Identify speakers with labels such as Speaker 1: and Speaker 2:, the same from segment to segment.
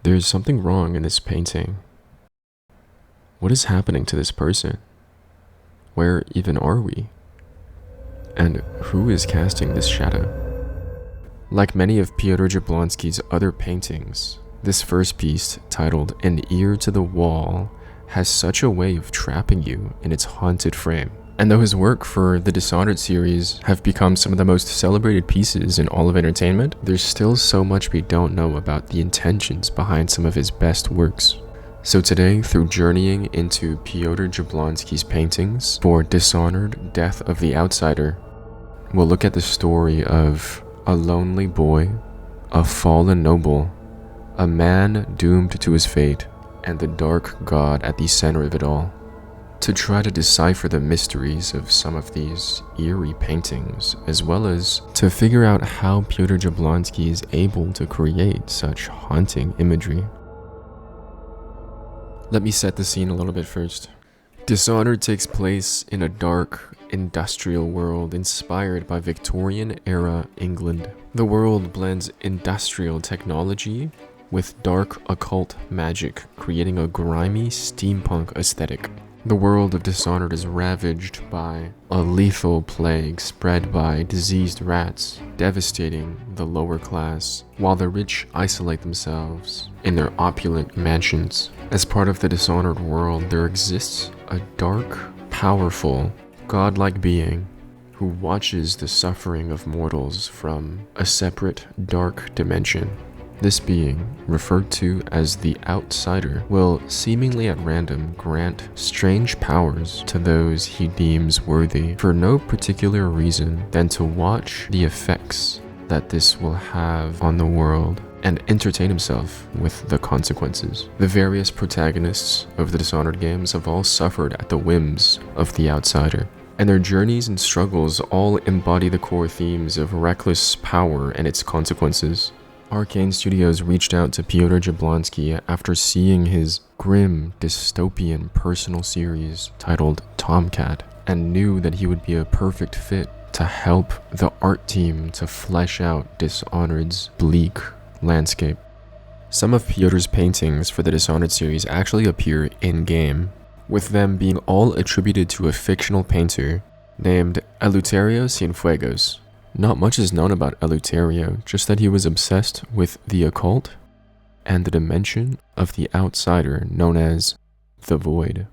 Speaker 1: There's something wrong in this painting. What is happening to this person? Where even are we? And who is casting this shadow? Like many of Piotr Jablonski's other paintings, this first piece, titled An Ear to the Wall, has such a way of trapping you in its haunted frame. And though his work for the Dishonored series have become some of the most celebrated pieces in all of entertainment, there's still so much we don't know about the intentions behind some of his best works. So today, through journeying into Piotr Jablonski's paintings for Dishonored, Death of the Outsider, we'll look at the story of a lonely boy, a fallen noble, a man doomed to his fate, and the dark god at the center of it all. To try to decipher the mysteries of some of these eerie paintings, as well as to figure out how Piotr Jablonski is able to create such haunting imagery. Let me set the scene a little bit first. Dishonored takes place in a dark, industrial world inspired by Victorian-era England. The world blends industrial technology with dark occult magic, creating a grimy steampunk aesthetic. The world of Dishonored is ravaged by a lethal plague spread by diseased rats, devastating the lower class, while the rich isolate themselves in their opulent mansions. As part of the Dishonored world, there exists a dark, powerful, godlike being who watches the suffering of mortals from a separate, dark dimension. This being, referred to as the Outsider, will seemingly at random grant strange powers to those he deems worthy for no particular reason than to watch the effects that this will have on the world and entertain himself with the consequences. The various protagonists of the Dishonored games have all suffered at the whims of the Outsider, and their journeys and struggles all embody the core themes of reckless power and its consequences. Arcane Studios reached out to Piotr Jablonski after seeing his grim, dystopian personal series titled Tomcat, and knew that he would be a perfect fit to help the art team to flesh out Dishonored's bleak landscape. Some of Piotr's paintings for the Dishonored series actually appear in-game, with them being all attributed to a fictional painter named Eleuterio Cienfuegos. Not much is known about Eleuterio, just that he was obsessed with the occult and the dimension of the Outsider known as the Void.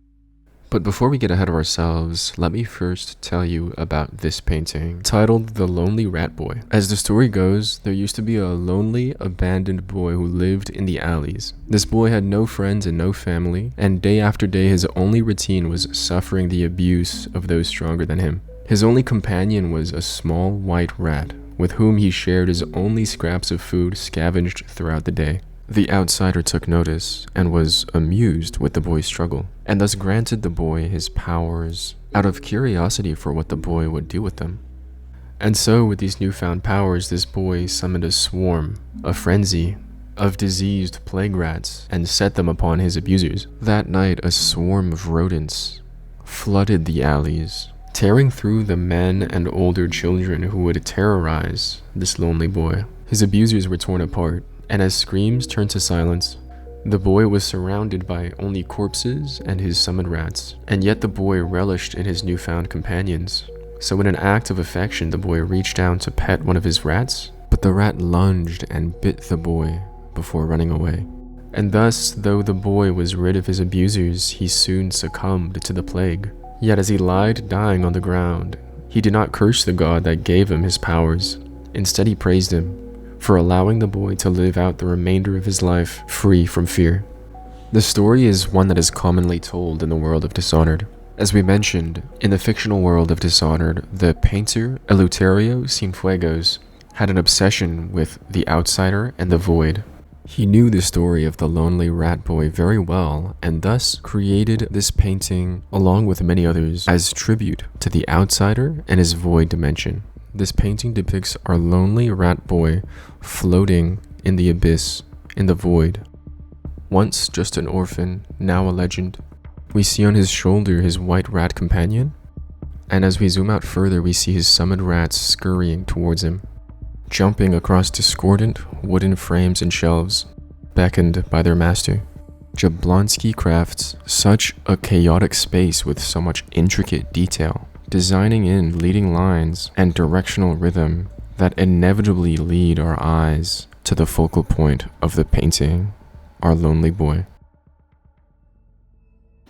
Speaker 1: But before we get ahead of ourselves, let me first tell you about this painting, titled The Lonely Rat Boy. As the story goes, there used to be a lonely, abandoned boy who lived in the alleys. This boy had no friends and no family, and day after day his only routine was suffering the abuse of those stronger than him. His only companion was a small white rat, with whom he shared his only scraps of food scavenged throughout the day. The Outsider took notice and was amused with the boy's struggle, and thus granted the boy his powers out of curiosity for what the boy would do with them. And so, with these newfound powers, this boy summoned a swarm, a frenzy, of diseased plague rats and set them upon his abusers. That night, a swarm of rodents flooded the alleys, tearing through the men and older children who would terrorize this lonely boy. His abusers were torn apart, and as screams turned to silence, the boy was surrounded by only corpses and his summoned rats. And yet the boy relished in his newfound companions. So in an act of affection, the boy reached down to pet one of his rats, but the rat lunged and bit the boy before running away. And thus, though the boy was rid of his abusers, he soon succumbed to the plague. Yet as he lied dying on the ground, he did not curse the god that gave him his powers. Instead, he praised him for allowing the boy to live out the remainder of his life free from fear. The story is one that is commonly told in the world of Dishonored. As we mentioned, in the fictional world of Dishonored, the painter Eleuterio Cienfuegos had an obsession with the Outsider and the Void. He knew the story of the lonely rat boy very well, and thus created this painting, along with many others, as tribute to the Outsider and his void dimension. This painting depicts our lonely rat boy floating in the abyss, in the void. Once just an orphan, now a legend. We see on his shoulder his white rat companion, and as we zoom out further, we see his summoned rats scurrying towards him, jumping across discordant wooden frames and shelves. beckoned by their master. Jablonski crafts such a chaotic space with so much intricate detail, designing in leading lines and directional rhythm that inevitably lead our eyes to the focal point of the painting, our lonely boy.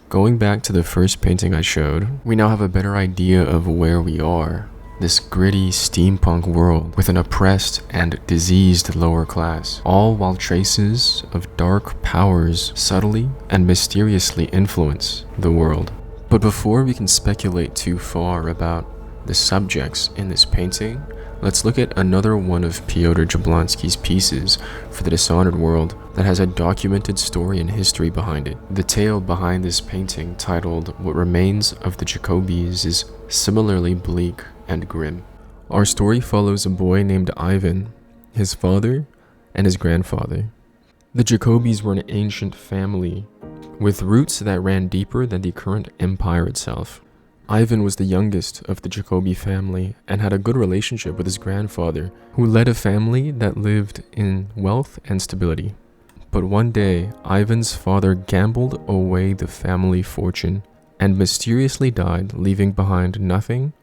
Speaker 1: Going back to the first painting I showed, we now have a better idea of where we are. This gritty steampunk world with an oppressed and diseased lower class, all while traces of dark powers subtly and mysteriously influence the world. But before we can speculate too far about the subjects in this painting, let's look at another one of Piotr Jablonski's pieces for the Dishonored world that has a documented story and history behind it. The tale behind this painting, titled What Remains of the Jacobis, is similarly bleak and grim. Our story follows a boy named Ivan, his father, and his grandfather. The Jacobis were an ancient family with roots that ran deeper than the current empire itself. Ivan was the youngest of the Jacobi family and had a good relationship with his grandfather, who led a family that lived in wealth and stability. But one day, Ivan's father gambled away the family fortune and mysteriously died, leaving behind nothing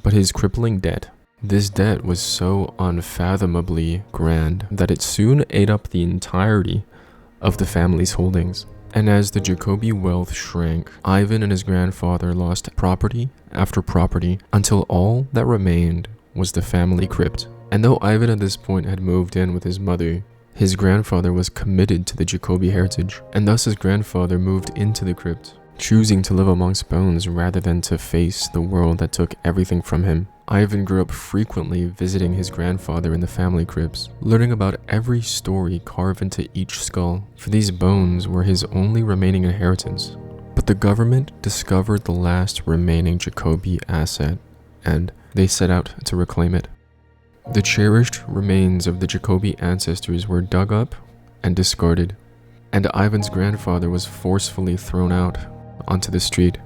Speaker 1: but his crippling debt. This debt was so unfathomably grand that it soon ate up the entirety of the family's holdings. And as the Jacobi wealth shrank, Ivan and his grandfather lost property after property until all that remained was the family crypt. And though Ivan at this point had moved in with his mother, his grandfather was committed to the Jacobi heritage, and thus his grandfather moved into the crypt, choosing to live amongst bones rather than to face the world that took everything from him. Ivan grew up frequently visiting his grandfather in the family crypts, learning about every story carved into each skull, for these bones were his only remaining inheritance. But the government discovered the last remaining Jacobi asset, and they set out to reclaim it. The cherished remains of the Jacobi ancestors were dug up and discarded, and Ivan's grandfather was forcefully thrown out onto the street,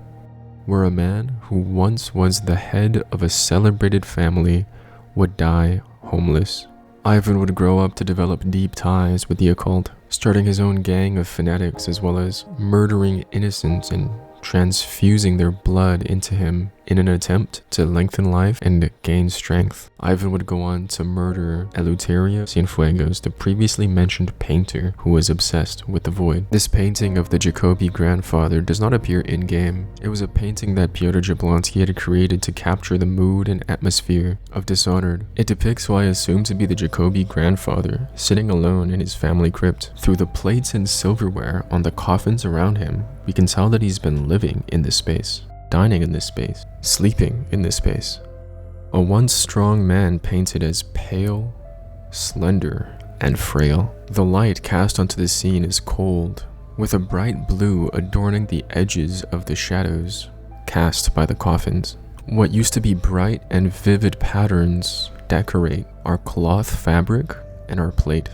Speaker 1: where a man who once was the head of a celebrated family would die homeless. Ivan would grow up to develop deep ties with the occult, starting his own gang of fanatics as well as murdering innocents and transfusing their blood into him in an attempt to lengthen life and gain strength. Ivan would go on to murder Eleuterio Cienfuegos, the previously mentioned painter who was obsessed with the void. This painting of the Jacobi grandfather does not appear in-game. It was a painting that Piotr Jablonski had created to capture the mood and atmosphere of Dishonored. It depicts who I assume to be the Jacobi grandfather, sitting alone in his family crypt. Through the plates and silverware on the coffins around him, we can tell that he's been living in this space, dining in this space, sleeping in this space. A once strong man painted as pale, slender, and frail. The light cast onto the scene is cold, with a bright blue adorning the edges of the shadows cast by the coffins. What used to be bright and vivid patterns decorate our cloth fabric and our plate.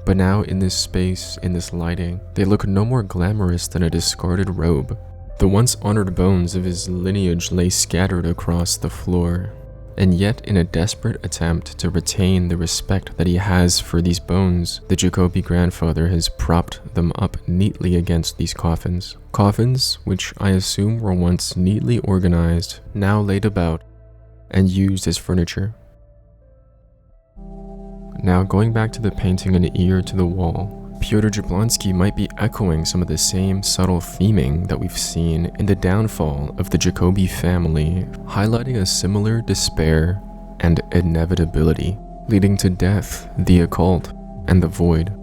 Speaker 1: But now in this space, in this lighting, they look no more glamorous than a discarded robe. The once honored bones of his lineage lay scattered across the floor, and yet in a desperate attempt to retain the respect that he has for these bones, the Jacobi grandfather has propped them up neatly against these coffins. Coffins which I assume were once neatly organized, now laid about, and used as furniture. Now going back to the painting An Ear to the Wall, Piotr Jablonski might be echoing some of the same subtle theming that we've seen in the downfall of the Jacobi family, highlighting a similar despair and inevitability, leading to death, the occult, and the void.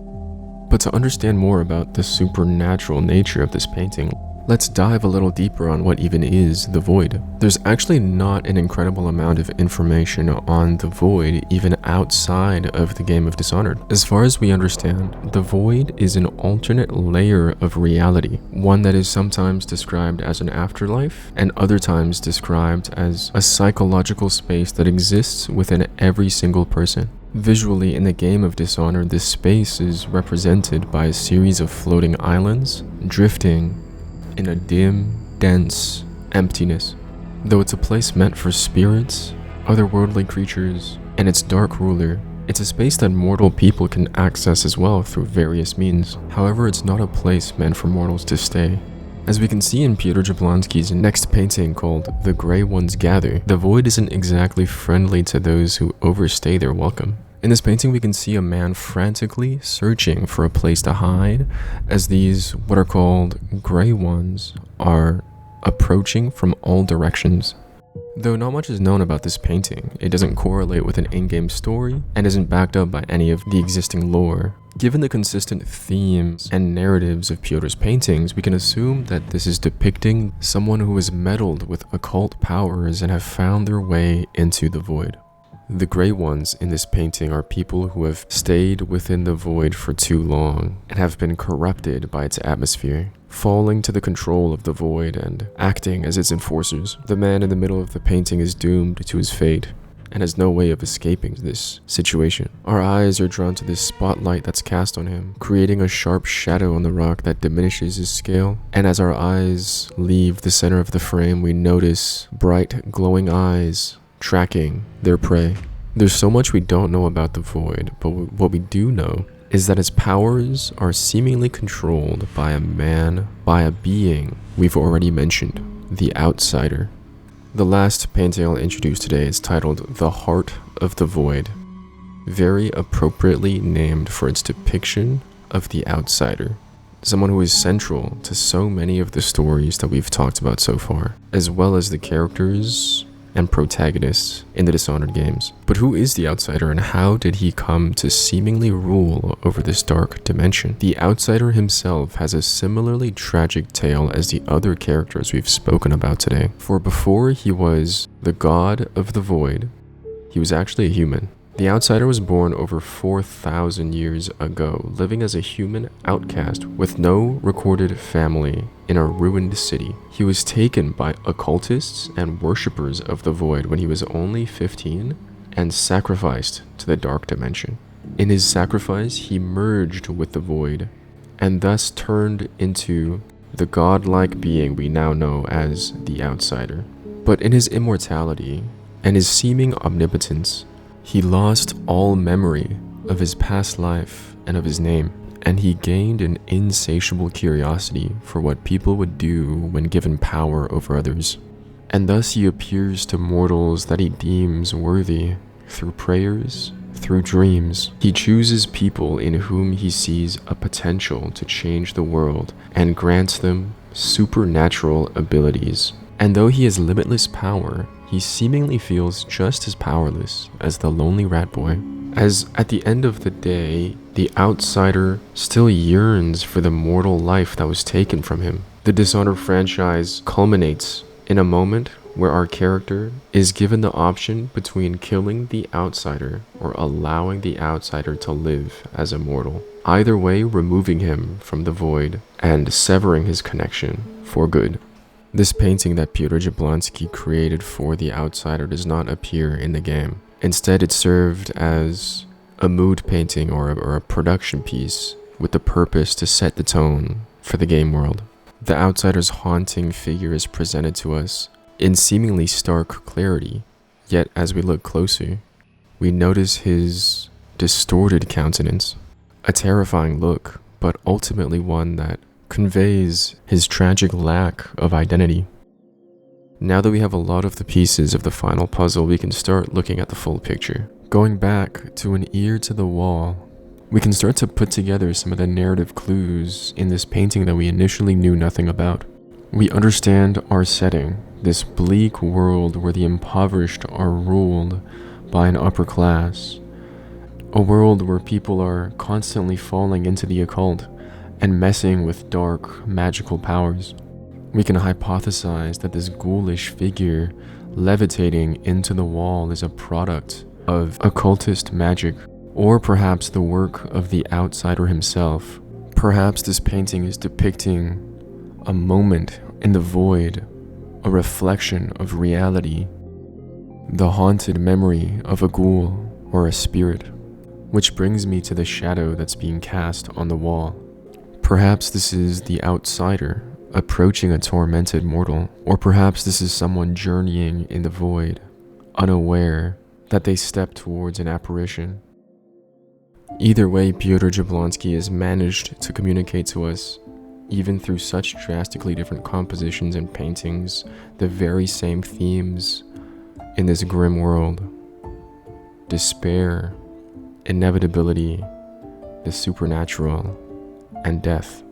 Speaker 1: But to understand more about the supernatural nature of this painting, let's dive a little deeper on what even is the void. There's actually not an incredible amount of information on the void even outside of the game of Dishonored. As far as we understand, the void is an alternate layer of reality, one that is sometimes described as an afterlife and other times described as a psychological space that exists within every single person. Visually, in the game of Dishonored, this space is represented by a series of floating islands, drifting in a dim, dense emptiness. Though it's a place meant for spirits, otherworldly creatures, and its dark ruler, It's a space that mortal people can access as well through various means. However, it's not a place meant for mortals to stay. As we can see in Piotr Jablonski's next painting called The Grey Ones Gather, the void isn't exactly friendly to those who overstay their welcome. In this painting, we can see a man frantically searching for a place to hide as these, what are called grey ones, are approaching from all directions. Though not much is known about this painting, it doesn't correlate with an in-game story and isn't backed up by any of the existing lore. Given the consistent themes and narratives of Piotr's paintings, we can assume that this is depicting someone who has meddled with occult powers and have found their way into the void. The grey ones in this painting are people who have stayed within the void for too long and have been corrupted by its atmosphere, falling to the control of the void and acting as its enforcers. The man in the middle of the painting is doomed to his fate and has no way of escaping this situation. Our eyes are drawn to this spotlight that's cast on him, creating a sharp shadow on the rock that diminishes his scale. And as our eyes leave the center of the frame, we notice bright, glowing eyes tracking their prey. There's so much we don't know about the void, but what we do know is that its powers are seemingly controlled by a man, by a being we've already mentioned, the Outsider. The last painting I'll introduce today is titled The Heart of the Void, very appropriately named for its depiction of the Outsider, someone who is central to so many of the stories that we've talked about so far, as well as the characters and protagonists in the Dishonored games. But who is the Outsider and how did he come to seemingly rule over this dark dimension? The Outsider himself has a similarly tragic tale as the other characters we've spoken about today. For before he was the god of the void, he was actually a human. The Outsider was born over 4,000 years ago, living as a human outcast with no recorded family in a ruined city. He was taken by occultists and worshippers of the void when he was only 15 and sacrificed to the dark dimension. In his sacrifice, he merged with the void and thus turned into the godlike being we now know as the Outsider. But in his immortality and his seeming omnipotence, he lost all memory of his past life and of his name, and he gained an insatiable curiosity for what people would do when given power over others. And thus he appears to mortals that he deems worthy through prayers, through dreams. He chooses people in whom he sees a potential to change the world and grants them supernatural abilities. And though he has limitless power, he seemingly feels just as powerless as the lonely rat boy, as at the end of the day, the Outsider still yearns for the mortal life that was taken from him. The Dishonored franchise culminates in a moment where our character is given the option between killing the Outsider or allowing the Outsider to live as a mortal. Either way, removing him from the void and severing his connection for good. This painting that Piotr Jablonski created for the Outsider does not appear in the game. Instead, it served as a mood painting or a production piece with the purpose to set the tone for the game world. The Outsider's haunting figure is presented to us in seemingly stark clarity, yet as we look closer, we notice his distorted countenance, a terrifying look, but ultimately one that conveys his tragic lack of identity. Now that we have a lot of the pieces of the final puzzle, we can start looking at the full picture. Going back to an ear to the wall, we can start to put together some of the narrative clues in this painting that we initially knew nothing about. We understand our setting, this bleak world where the impoverished are ruled by an upper class, a world where people are constantly falling into the occult and messing with dark, magical powers. We can hypothesize that this ghoulish figure levitating into the wall is a product of occultist magic, or perhaps the work of the Outsider himself. Perhaps this painting is depicting a moment in the void, a reflection of reality, the haunted memory of a ghoul or a spirit, which brings me to the shadow that's being cast on the wall. Perhaps this is the Outsider approaching a tormented mortal, or perhaps this is someone journeying in the void, unaware that they step towards an apparition. Either way, Piotr Jablonski has managed to communicate to us, even through such drastically different compositions and paintings, the very same themes in this grim world: despair, inevitability, the supernatural, and death.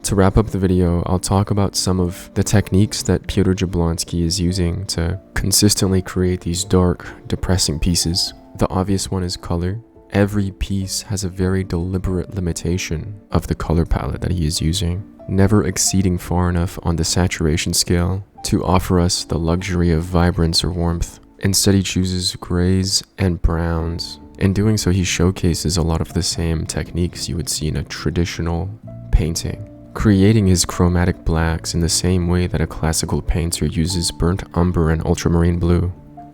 Speaker 1: To wrap up the video, I'll talk about some of the techniques that Piotr Jablonski is using to consistently create these dark, depressing pieces. The obvious one is color. Every piece has a very deliberate limitation of the color palette that he is using, never exceeding far enough on the saturation scale to offer us the luxury of vibrance or warmth. Instead, he chooses grays and browns. In doing so, he showcases a lot of the same techniques you would see in a traditional painting, creating his chromatic blacks in the same way that a classical painter uses burnt umber and ultramarine blue.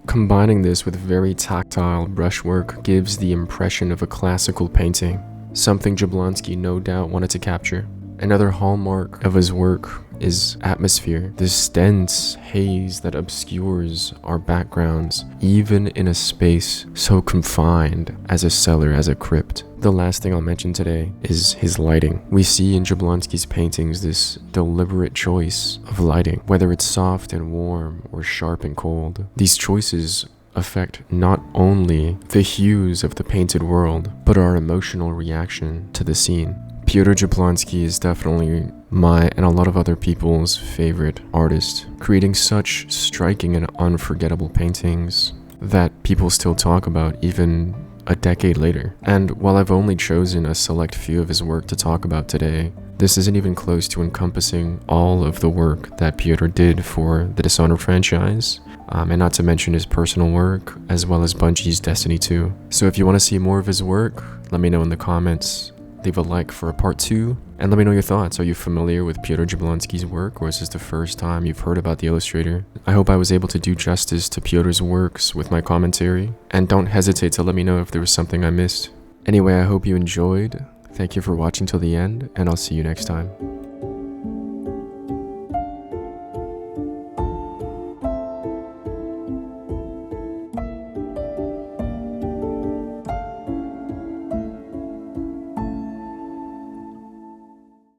Speaker 1: Combining this with very tactile brushwork gives the impression of a classical painting, something Jablonski no doubt wanted to capture. Another hallmark of his work is atmosphere, this dense haze that obscures our backgrounds, even in a space so confined as a cellar, as a crypt. The last thing I'll mention today is his lighting. We see in Jablonski's paintings this deliberate choice of lighting, whether it's soft and warm or sharp and cold. These choices affect not only the hues of the painted world, but our emotional reaction to the scene. Piotr Jablonski is definitely my and a lot of other people's favorite artist, creating such striking and unforgettable paintings that people still talk about even a decade later. And while I've only chosen a select few of his work to talk about today, this isn't even close to encompassing all of the work that Piotr did for the Dishonored franchise, and not to mention his personal work, as well as Bungie's Destiny 2. So if you want to see more of his work, let me know in the comments. Leave a like for a part 2, and let me know your thoughts. Are you familiar with Piotr Jablonski's work, or is this the first time you've heard about the illustrator? I hope I was able to do justice to Piotr's works with my commentary, and don't hesitate to let me know if there was something I missed. Anyway, I hope you enjoyed. Thank you for watching till the end, and I'll see you next time.